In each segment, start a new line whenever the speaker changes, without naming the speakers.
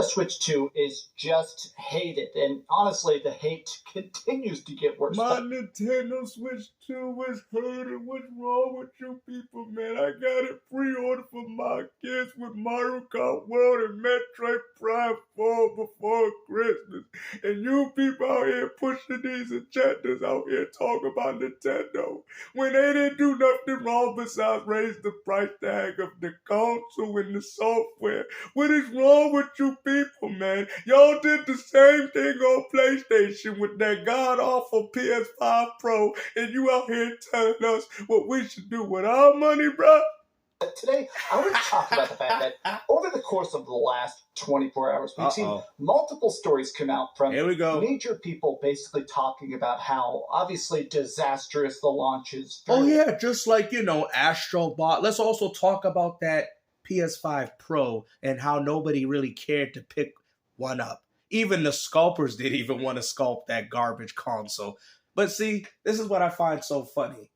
Nintendo Switch 2 is just hated, and honestly, the hate continues to get worse.
My Nintendo Switch 2 is hated. What's wrong with you people, man? I got it pre-ordered for my kids with Mario Kart World and Metroid Prime 4 before Christmas. And you people out here pushing these agendas out here talking about Nintendo when they didn't do nothing wrong besides raise the price tag of the console and the software. What is wrong with you people, man? Y'all did the same thing on PlayStation with that god-awful PS5 Pro, and you out here telling us what we should do with our money, bro?
Today, I want to talk about the fact that over the course of the last 24 hours, we've seen multiple stories come out from major people basically talking about how obviously disastrous the launch is.
Oh, yeah, just like, Astrobot. Let's also talk about that PS5 Pro and how nobody really cared to pick one up. Even the sculptors didn't even want to sculpt that garbage console. But see, this is what I find so funny.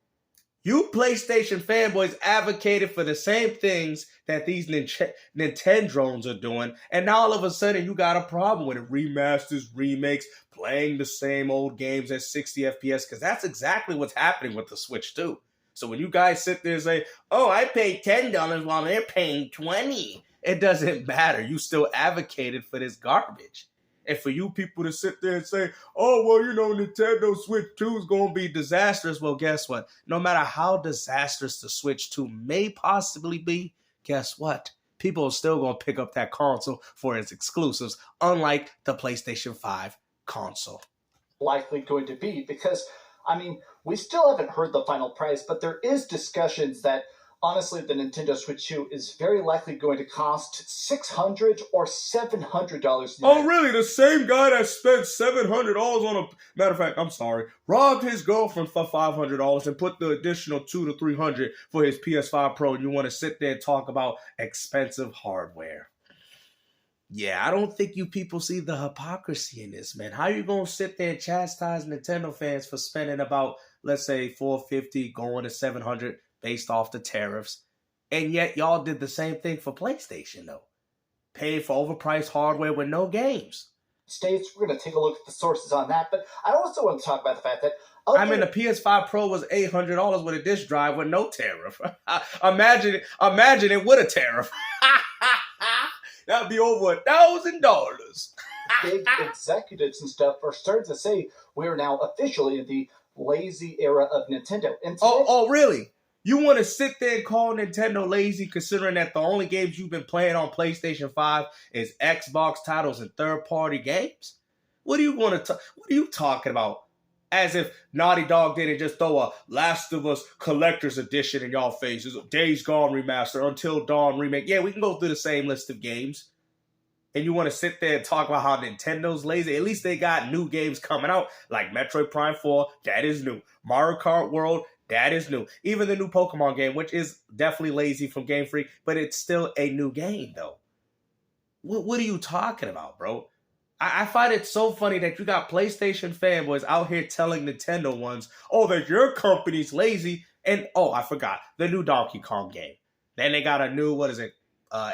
You PlayStation fanboys advocated for the same things that these Nintendrones are doing, and now all of a sudden you got a problem with it. Remasters, remakes, playing the same old games at 60 FPS, because that's exactly what's happening with the Switch 2. So when you guys sit there and say, oh, I paid $10 while they're paying $20, it doesn't matter. You still advocated for this garbage. And for you people to sit there and say, oh, well, Nintendo Switch 2 is going to be disastrous. Well, guess what? No matter how disastrous the Switch 2 may possibly be, guess what? People are still going to pick up that console for its exclusives, unlike the PlayStation 5 console.
Likely going to be because, we still haven't heard the final price, but there is discussions that honestly, the Nintendo Switch 2 is very likely going to cost $600 or $700.
Oh, really? The same guy that spent $700 on a... Matter of fact, I'm sorry. Robbed his girlfriend for $500 and put the additional $200 to $300 for his PS5 Pro, and you want to sit there and talk about expensive hardware. Yeah, I don't think you people see the hypocrisy in this, man. How are you going to sit there and chastise Nintendo fans for spending about, let's say, $450 going to $700 based off the tariffs, and yet y'all did the same thing for PlayStation, though. Paying for overpriced hardware with no games.
States, we're going to take a look at the sources on that, but I also want to talk about the fact that...
the PS5 Pro was $800 with a disk drive with no tariff. Imagine it with a tariff. That would be over $1,000.
Big executives and stuff are starting to say we're now officially in the lazy era of Nintendo. And
oh, really? You want to sit there and call Nintendo lazy considering that the only games you've been playing on PlayStation 5 is Xbox titles and third-party games? What are you talking about? As if Naughty Dog didn't just throw a Last of Us Collector's Edition in y'all faces, Days Gone Remaster, Until Dawn Remake. Yeah, we can go through the same list of games. And you want to sit there and talk about how Nintendo's lazy? At least they got new games coming out, like Metroid Prime 4, that is new. Mario Kart World, that is new. Even the new Pokemon game, which is definitely lazy from Game Freak, but it's still a new game, though. What are you talking about, bro? I find it so funny that you got PlayStation fanboys out here telling Nintendo ones, oh, that your company's lazy. And, oh, I forgot, the new Donkey Kong game. Then they got a new,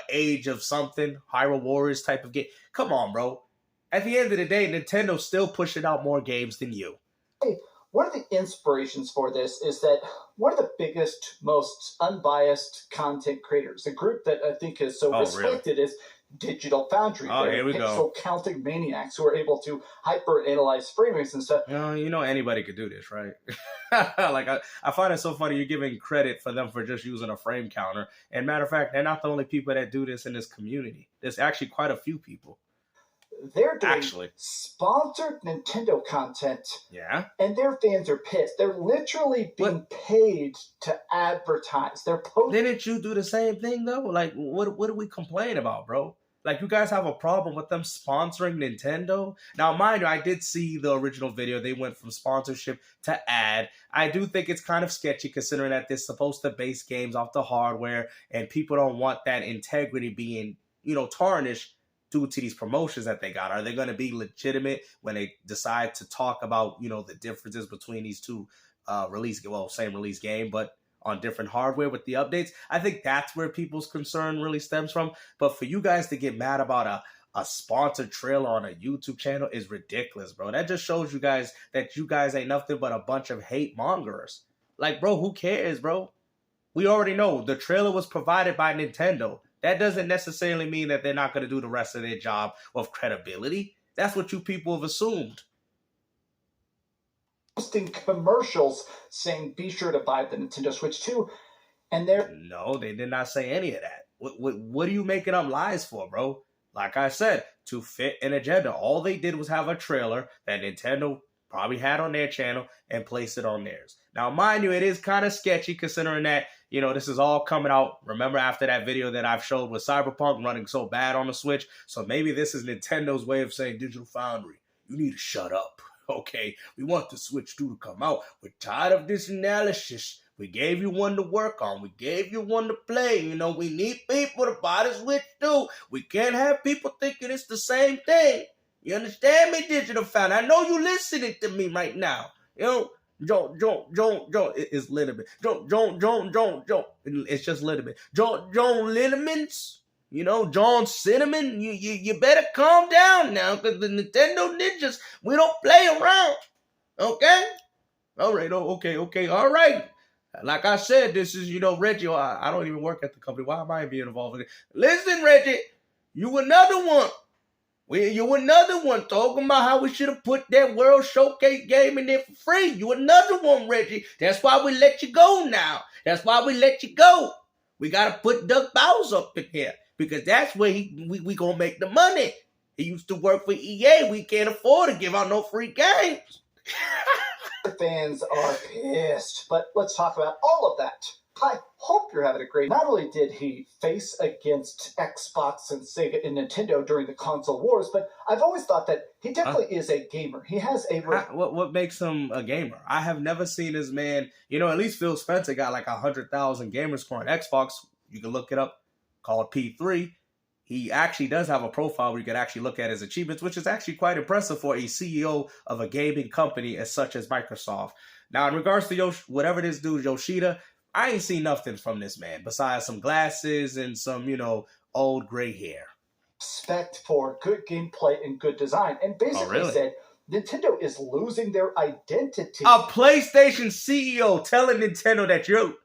Age of something, Hyrule Warriors type of game. Come on, bro. At the end of the day, Nintendo's still pushing out more games than you.
Hey, one of the inspirations for this is that one of the biggest, most unbiased content creators, a group that I think is so respected, is Digital Foundry.
Oh, here we go.
Pixel counting maniacs who are able to hyper-analyze frame rates and stuff.
Anybody could do this, right? I find it so funny you're giving credit for them for just using a frame counter. And matter of fact, they're not the only people that do this in this community. There's actually quite a few people.
They're doing sponsored Nintendo content.
Yeah.
And their fans are pissed. They're literally being paid to advertise. They're posting.
Didn't you do the same thing, though? Like, what do we complain about, bro? Like, you guys have a problem with them sponsoring Nintendo? Now, mind you, I did see the original video. They went from sponsorship to ad. I do think it's kind of sketchy considering that they're supposed to base games off the hardware, and people don't want that integrity being, tarnished due to these promotions that they got. Are they going to be legitimate when they decide to talk about, the differences between these two same release game, but on different hardware with the updates? I think that's where people's concern really stems from. But for you guys to get mad about a sponsored trailer on a YouTube channel is ridiculous, bro. That just shows you guys that you guys ain't nothing but a bunch of hate mongers. Like, bro, who cares, bro? We already know the trailer was provided by Nintendo. That doesn't necessarily mean that they're not going to do the rest of their job with credibility. That's what you people have assumed.
Posting commercials saying, be sure to buy the Nintendo Switch 2. And they're...
No, they did not say any of that. What are you making up lies for, bro? Like I said, to fit an agenda. All they did was have a trailer that Nintendo probably had on their channel and place it on theirs. Now, mind you, it is kind of sketchy considering that, you know, this is all coming out. Remember after that video that I've showed with Cyberpunk running so bad on the Switch? So maybe this is Nintendo's way of saying, Digital Foundry, you need to shut up. Okay, we want the Switch 2 to come out. We're tired of this analysis. We gave you one to work on. We gave you one to play. You know, we need people to buy the Switch 2. We can't have people thinking it's the same thing. You understand me, Digital Foundry? I know you listening to me right now. You know, it's little bit. It's just little bit. John Linnemans. You know, John Cinnamon, you better calm down now, because the Nintendo Ninjas, we don't play around. Okay? All right, okay, all right. Like I said, this is, you know, Reggie, I don't even work at the company. Why am I being involved in it? Listen, Reggie, you another one. You another one talking about how we should have put that World Showcase game in there for free. You another one, Reggie. That's why we let you go now. That's why we let you go. We got to put Doug Bowser up in here. Because that's where we gonna make the money. He used to work for EA. We can't afford to give out no free games.
Fans are pissed. But let's talk about all of that. I hope you're having a great... Not only did he face against Xbox and Sega and Nintendo during the console wars, but I've always thought that he definitely is a gamer. He has a...
What makes him a gamer? I have never seen this man... You know, at least Phil Spencer got like 100,000 gamer score on Xbox. You can look it up. Called P3. He actually does have a profile where you can actually look at his achievements, which is actually quite impressive for a CEO of a gaming company as such as Microsoft. Now, in regards to whatever this dude, Yoshida, I ain't seen nothing from this man besides some glasses and some, you know, old gray hair.
Respect for good gameplay and good design. And basically said, Nintendo is losing their identity.
A PlayStation CEO telling Nintendo that you're...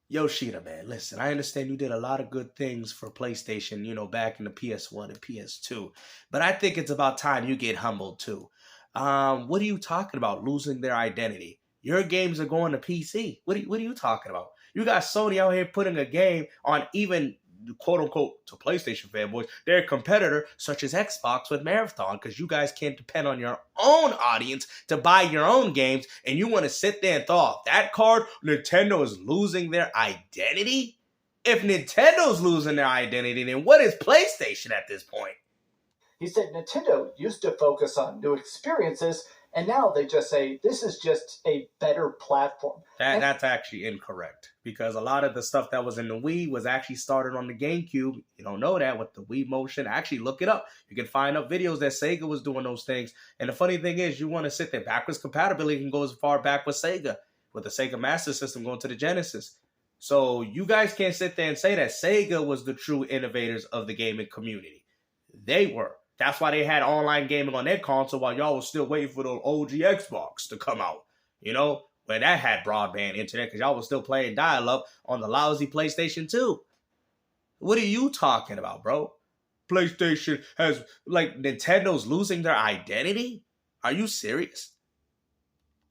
Yoshida, man, listen, I understand you did a lot of good things for PlayStation, you know, back in the PS1 and PS2. But I think it's about time you get humbled, too. What are you talking about, losing their identity? Your games are going to PC. What are you talking about? You got Sony out here putting a game on even, quote-unquote, to PlayStation fanboys, their competitor, such as Xbox with Marathon, because you guys can't depend on your own audience to buy your own games, and you want to sit there and throw off that card. Nintendo is losing their identity? If Nintendo's losing their identity, then what is PlayStation at this point?
He said Nintendo used to focus on new experiences, and now they just say, this is just a better platform.
That's actually incorrect, because a lot of the stuff that was in the Wii was actually started on the GameCube. You don't know that with the Wii Motion. Actually, look it up. You can find up videos that Sega was doing those things. And the funny thing is, you want to sit there. Backwards compatibility can go as far back with Sega, with the Sega Master System going to the Genesis. So you guys can't sit there and say that Sega was the true innovators of the gaming community. They were. That's why they had online gaming on their console while y'all was still waiting for the OG Xbox to come out. You know, where that had broadband internet because y'all was still playing dial-up on the lousy PlayStation 2. What are you talking about, bro? PlayStation has, like, Nintendo's losing their identity? Are you serious?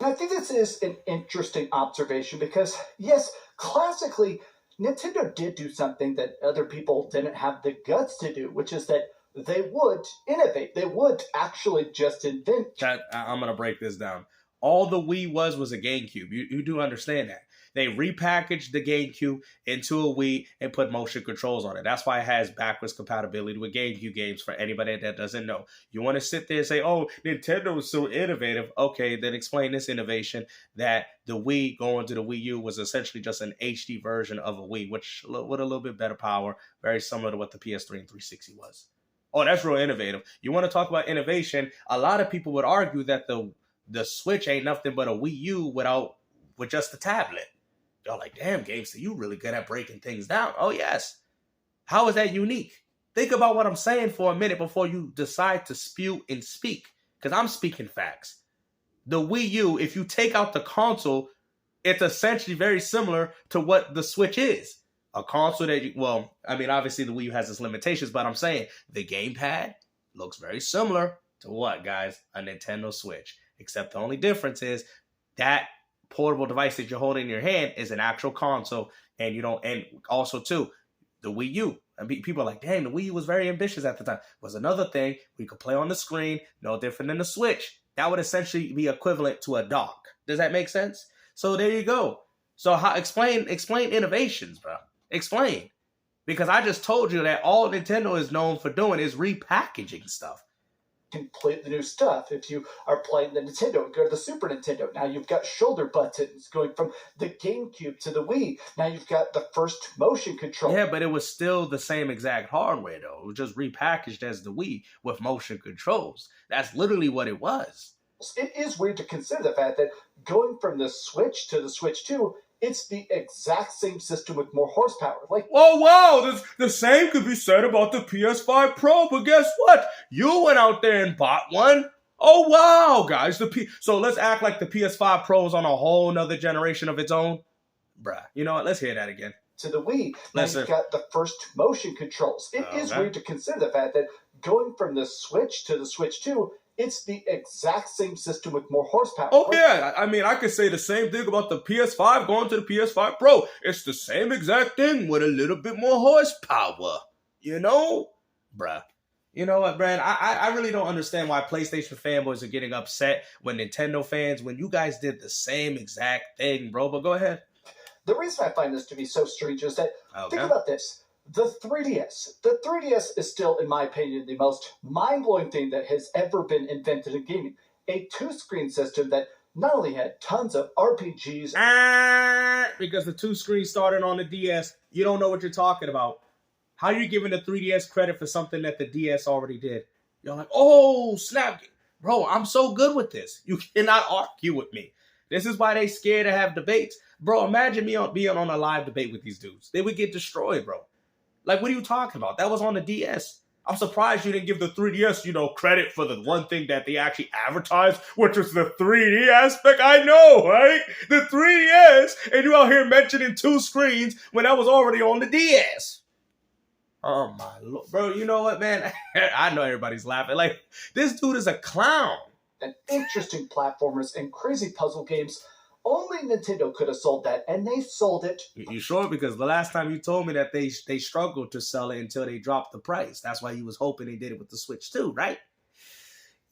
I think this is an interesting observation because, yes, classically, Nintendo did do something that other people didn't have the guts to do, which is that they would innovate. They would actually just invent.
I'm going to break this down. All the Wii was a GameCube. You do understand that. They repackaged the GameCube into a Wii and put motion controls on it. That's why it has backwards compatibility with GameCube games for anybody that doesn't know. You want to sit there and say, oh, Nintendo is so innovative. Okay, then explain this innovation that the Wii going to the Wii U was essentially just an HD version of a Wii, which with a little bit better power, very similar to what the PS3 and 360 was. Oh, that's real innovative. You want to talk about innovation? A lot of people would argue that the Switch ain't nothing but a Wii U with just a tablet. Y'all like, damn, Gamester, you really good at breaking things down. Oh, yes. How is that unique? Think about what I'm saying for a minute before you decide to spew and speak. Because I'm speaking facts. The Wii U, if you take out the console, it's essentially very similar to what the Switch is. A console that obviously the Wii U has its limitations, but I'm saying the gamepad looks very similar to what, guys? A Nintendo Switch. Except the only difference is that portable device that you're holding in your hand is an actual console, and also too, the Wii U. I mean, people are like, dang, the Wii U was very ambitious at the time. Was another thing. We could play on the screen, no different than the Switch. That would essentially be equivalent to a dock. Does that make sense? So there you go. So explain innovations, bro. Explain. Because I just told you that all Nintendo is known for doing is repackaging stuff.
Completely new stuff. If you are playing the Nintendo, go to the Super Nintendo. Now you've got shoulder buttons going from the GameCube to the Wii. Now you've got the first motion control.
Yeah, but it was still the same exact hardware, though. It was just repackaged as the Wii with motion controls. That's literally what it was.
It is weird to consider the fact that going from the Switch to the Switch 2, it's the exact same system with more horsepower.
Oh wow, the same could be said about the PS5 Pro, but guess what? You went out there and bought one. Oh wow, guys. So let's act like the PS5 Pro is on a whole nother generation of its own. Bruh, you know what? Let's hear that again.
To the Wii, now you've got the first motion controls. It is weird to consider the fact that going from the Switch to the Switch 2, it's the exact same system with more horsepower.
Oh, yeah. I mean, I could say the same thing about the PS5 going to the PS5 Pro. It's the same exact thing with a little bit more horsepower. You know? Bruh. You know what, Brad? I really don't understand why PlayStation fanboys are getting upset when Nintendo fans, when you guys did the same exact thing, bro. But go ahead.
The reason I find this to be so strange is that, think about this. The 3DS. The 3DS is still, in my opinion, the most mind-blowing thing that has ever been invented in gaming. A two-screen system that not only had tons of RPGs...
Because the two screens started on the DS, you don't know what you're talking about. How are you giving the 3DS credit for something that the DS already did? You're like, oh, snap. Bro, I'm so good with this. You cannot argue with me. This is why they scared to have debates. Bro, imagine me being on a live debate with these dudes. They would get destroyed, bro. Like, what are you talking about? That was on the DS. I'm surprised you didn't give the 3DS, credit for the one thing that they actually advertised, which was the 3D aspect. I know, right? The 3DS, and you out here mentioning two screens when that was already on the DS. Oh, my Lord. Bro, you know what, man? I know everybody's laughing. Like, this dude is a clown.
And interesting platformers and crazy puzzle games. Only Nintendo could have sold that, and they sold it.
You sure? Because the last time you told me that they struggled to sell it until they dropped the price. That's why you was hoping they did it with the Switch too, right?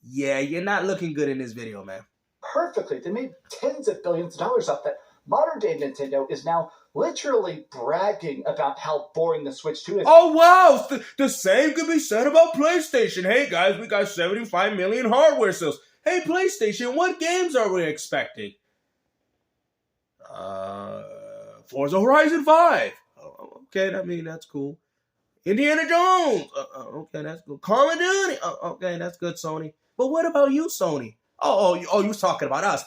Yeah, you're not looking good in this video, man.
Perfectly. They made tens of billions of dollars off that. Modern-day Nintendo is now literally bragging about how boring the Switch 2 is.
Oh, wow! The same could be said about PlayStation. Hey, guys, we got 75 million hardware sales. Hey, PlayStation, what games are we expecting? Forza Horizon 5. Okay, I mean, that's cool. Indiana Jones. Okay, that's good. Call of Duty. Okay, that's good, Sony. But what about you, Sony? You was talking about us.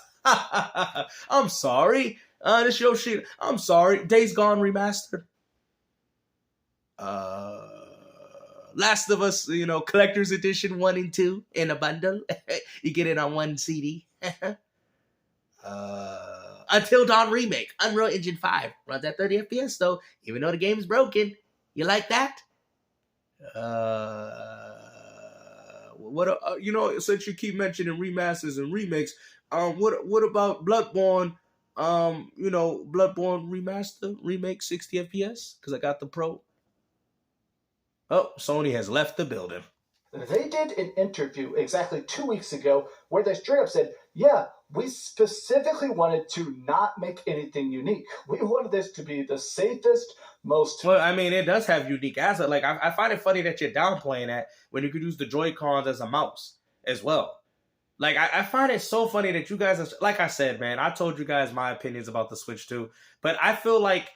I'm sorry. This Yoshi. I'm sorry. Days Gone remastered. Last of Us, collector's edition 1 and 2 in a bundle. You get it on one CD. Until Dawn remake, Unreal Engine 5 runs at 30 FPS though, even though the game's broken. You like that? Since you keep mentioning remasters and remakes, what about Bloodborne? Bloodborne remaster, remake 60 FPS because I got the Pro. Oh, Sony has left the building.
They did an interview exactly 2 weeks ago where they straight up said, yeah, we specifically wanted to not make anything unique. We wanted this to be the safest, most...
Well, I mean, it does have unique assets. Like, I find it funny that you're downplaying that when you could use the Joy-Cons as a mouse as well. Like, I find it so funny that you guys... Like I said, man, I told you guys my opinions about the Switch too. But I feel like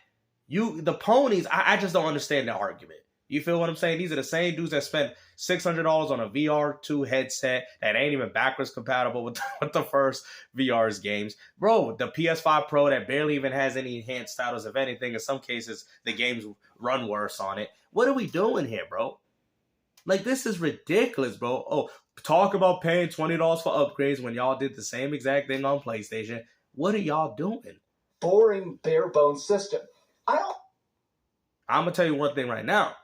the ponies... I just don't understand the argument. You feel what I'm saying? These are the same dudes that spent $600 on a VR2 headset that ain't even backwards compatible with the first VR's games. Bro, the PS5 Pro that barely even has any enhanced titles. If anything, in some cases, the games run worse on it. What are we doing here, bro? Like, this is ridiculous, bro. Oh, talk about paying $20 for upgrades when y'all did the same exact thing on PlayStation. What are y'all doing?
Boring, bare-bones system. I'm
going to tell you one thing right now.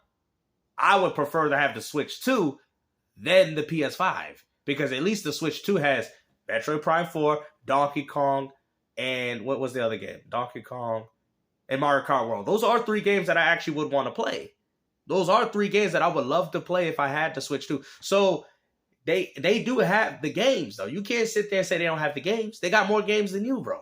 I would prefer to have the Switch 2 than the PS5. Because at least the Switch 2 has Metroid Prime 4, Donkey Kong, and what was the other game? Donkey Kong and Mario Kart World. Those are 3 games that I actually would want to play. Those are 3 games that I would love to play if I had the Switch 2. So they do have the games, though. You can't sit there and say they don't have the games. They got more games than you, bro.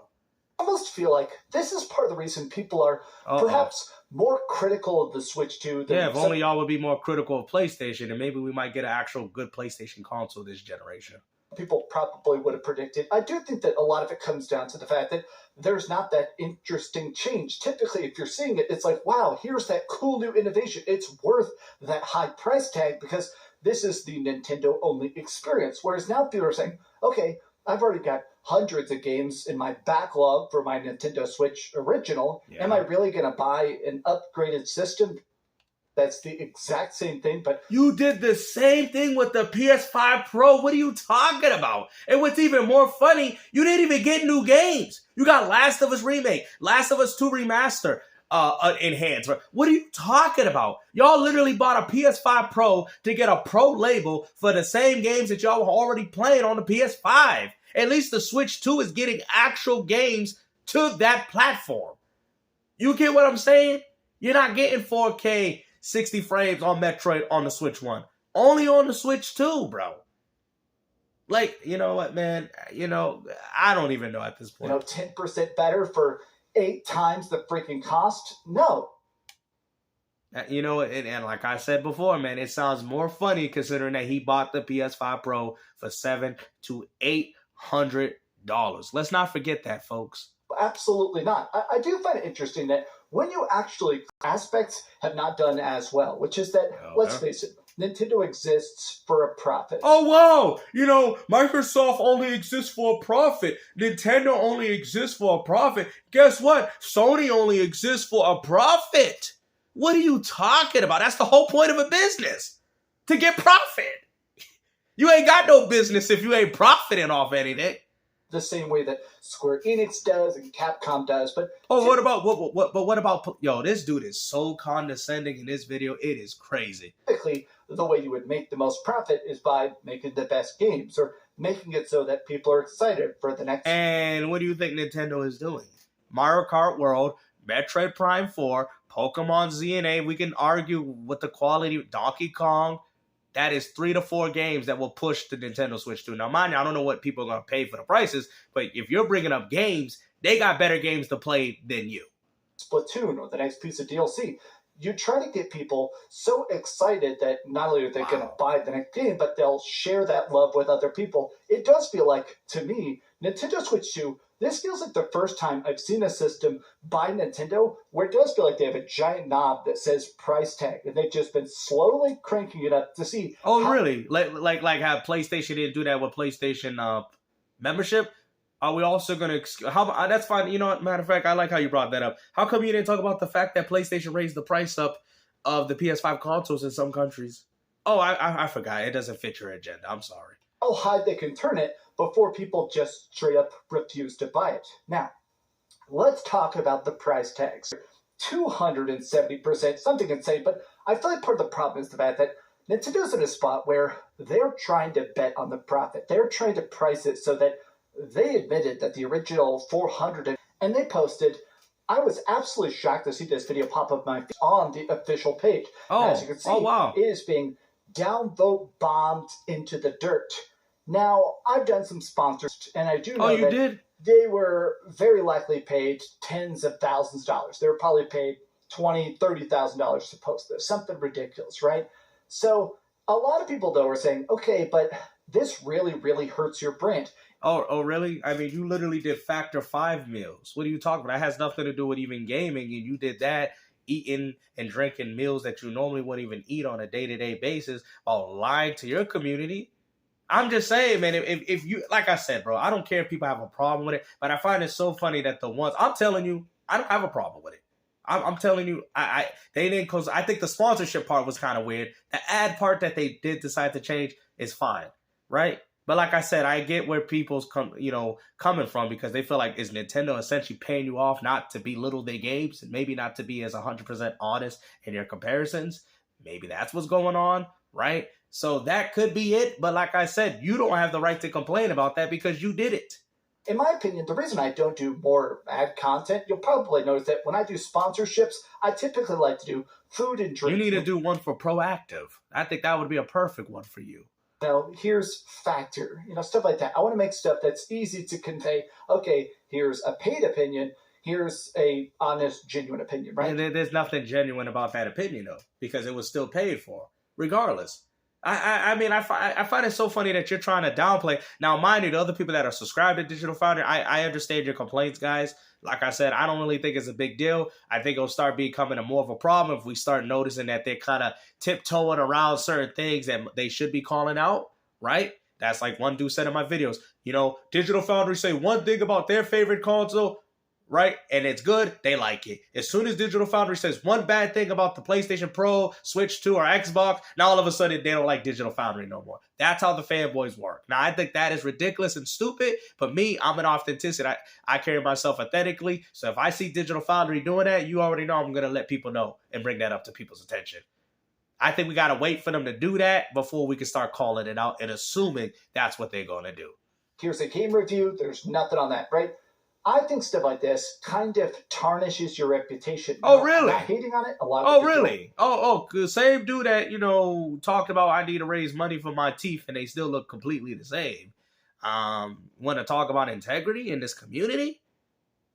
I almost feel like this is part of the reason people are perhaps more critical of the Switch 2 than...
Yeah, if only y'all would be more critical of PlayStation, and maybe we might get an actual good PlayStation console this generation.
People probably would have predicted. I do think that a lot of it comes down to the fact that there's not that interesting change. Typically, if you're seeing it, it's like, wow, here's that cool new innovation. It's worth that high price tag because this is the Nintendo-only experience. Whereas now people are saying, okay, I've already got hundreds of games in my backlog for my Nintendo Switch original. Yeah. Am I really going to buy an upgraded system that's the exact same thing? But
you did the same thing with the PS5 Pro. What are you talking about? And what's even more funny, you didn't even get new games. You got Last of Us Remake, Last of Us 2 Remaster, enhanced. What are you talking about? Y'all literally bought a PS5 Pro to get a Pro label for the same games that y'all were already playing on the PS5. At least the Switch 2 is getting actual games to that platform. You get what I'm saying? You're not getting 4K 60 frames on Metroid on the Switch 1. Only on the Switch 2, bro. Like, you know what, man? You know, I don't even know at this point.
10% better for 8 times the freaking cost? No.
You know, and like I said before, man, it sounds more funny considering that he bought the PS5 Pro for $700 to $800. Let's not forget that, folks.
Absolutely not. I do find it interesting that when you actually... aspects have not done as well, which is that, let's face it, Nintendo exists for a profit.
Oh, wow! You know, Microsoft only exists for a profit. Nintendo only exists for a profit. Guess what? Sony only exists for a profit. What are you talking about? That's the whole point of a business. To get profit. You ain't got no business if you ain't profiting off anything.
The same way that Square Enix does and Capcom does, but...
Oh, what about... Yo, this dude is so condescending in this video. It is crazy.
Typically, the way you would make the most profit is by making the best games, or making it so that people are excited for the next...
And what do you think Nintendo is doing? Mario Kart World, Metroid Prime 4, Pokemon ZNA. We can argue with the quality of Donkey Kong. That is 3 to 4 games that will push the Nintendo Switch 2. Now, mind you, I don't know what people are going to pay for the prices, but if you're bringing up games, they got better games to play than you.
Splatoon or the next piece of DLC. You try to get people so excited that not only are they going to buy the next game, but they'll share that love with other people. It does feel like, to me, Nintendo Switch 2, this feels like the first time I've seen a system by Nintendo where it does feel like they have a giant knob that says price tag, and they've just been slowly cranking it up to see.
Oh, really? Like how PlayStation didn't do that with PlayStation membership? Are we also going to... That's fine. You know what? Matter of fact, I like how you brought that up. How come you didn't talk about the fact that PlayStation raised the price up of the PS5 consoles in some countries? Oh, I forgot. It doesn't fit your agenda. I'm sorry.
How high they can turn it before people just straight up refuse to buy it. Now, let's talk about the price tags. 270%, something insane, but I feel like part of the problem is the fact that Nintendo's in a spot where they're trying to bet on the profit. They're trying to price it so that they admitted that the original 400, and they posted, I was absolutely shocked to see this video pop up my feed on the official page. As you can see, it is being downvote bombed into the dirt. Now, I've done some sponsors, and I do know that they were very likely paid tens of thousands of dollars. They were probably paid $20,000, $30,000 to post this. Something ridiculous, right? So, a lot of people, though, are saying, okay, but this really, really hurts your brand.
Oh, really? I mean, you literally did Factor 5 meals. What are you talking about? That has nothing to do with even gaming, and you did that eating and drinking meals that you normally wouldn't even eat on a day-to-day basis while lying to your community. I'm just saying, man, if you, like I said, bro, I don't care if people have a problem with it, but I find it so funny that the ones, I'm telling you, I don't have a problem with it. I'm telling you, they didn't, because I think the sponsorship part was kind of weird. The ad part that they did decide to change is fine, right? But like I said, I get where people's coming from, because they feel like, is Nintendo essentially paying you off not to belittle their games and maybe not to be as 100% honest in your comparisons? Maybe that's what's going on, right? So that could be it. But like I said, you don't have the right to complain about that because you did it.
In my opinion, the reason I don't do more ad content, you'll probably notice that when I do sponsorships, I typically like to do food and drink.
You need to do one for Proactive. I think that would be a perfect one for you.
Now, here's Factor, stuff like that. I want to make stuff that's easy to convey. Okay, here's a paid opinion. Here's a honest, genuine opinion, right?
And there's nothing genuine about that opinion, though, because it was still paid for, regardless. I find it so funny that you're trying to downplay. Now, mind you, the other people that are subscribed to Digital Foundry, I understand your complaints, guys. Like I said, I don't really think it's a big deal. I think it'll start becoming more of a problem if we start noticing that they're kind of tiptoeing around certain things that they should be calling out, right? That's like one dude said in my videos, Digital Foundry say one thing about their favorite console, right? And it's good, they like it. As soon as Digital Foundry says one bad thing about the PlayStation Pro, Switch 2, or Xbox, now all of a sudden they don't like Digital Foundry no more. That's how the fanboys work. Now, I think that is ridiculous and stupid, but me, I'm an authenticity. I carry myself authentically. So if I see Digital Foundry doing that, you already know I'm going to let people know and bring that up to people's attention. I think we got to wait for them to do that before we can start calling it out and assuming that's what they're going to do.
Here's a game review. There's nothing on that, right? I think stuff like this kind of tarnishes your reputation.
Oh, really?
I'm not hating on it. A lot of
Oh, really? Oh, same dude that, talked about I need to raise money for my teeth and they still look completely the same. Want to talk about integrity in this community?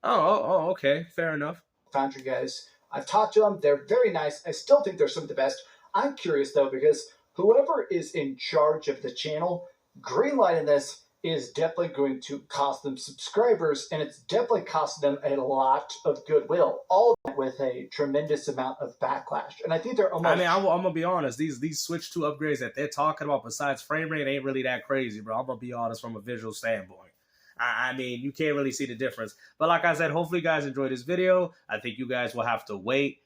Oh, okay. Fair enough.
Foundry guys, I've talked to them. They're very nice. I still think they're some of the best. I'm curious, though, because whoever is in charge of the channel, greenlighting this is definitely going to cost them subscribers, and it's definitely costing them a lot of goodwill, all with a tremendous amount of backlash. And I think they're almost...
I'm going to be honest, these Switch 2 upgrades that they're talking about besides frame rate ain't really that crazy, bro. I'm going to be honest from a visual standpoint. You can't really see the difference. But like I said, hopefully you guys enjoyed this video. I think you guys will have to wait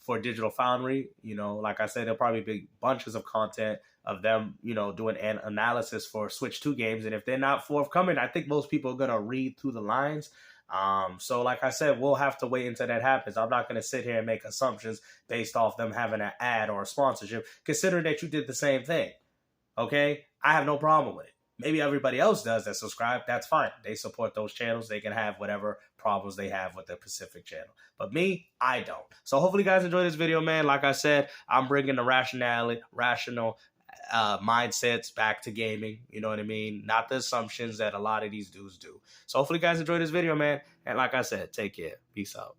for Digital Foundry. Like I said, there'll probably be bunches of content of them, doing an analysis for Switch 2 games. And if they're not forthcoming, I think most people are going to read through the lines. So like I said, we'll have to wait until that happens. I'm not going to sit here and make assumptions based off them having an ad or a sponsorship, considering that you did the same thing. Okay? I have no problem with it. Maybe everybody else does that subscribe. That's fine. They support those channels. They can have whatever problems they have with the Pacific channel. But me, I don't. So hopefully you guys enjoyed this video, man. Like I said, I'm bringing the rational mindsets back to gaming. You know what I mean? Not the assumptions that a lot of these dudes do. So hopefully you guys enjoyed this video, man. And like I said, take care. Peace out.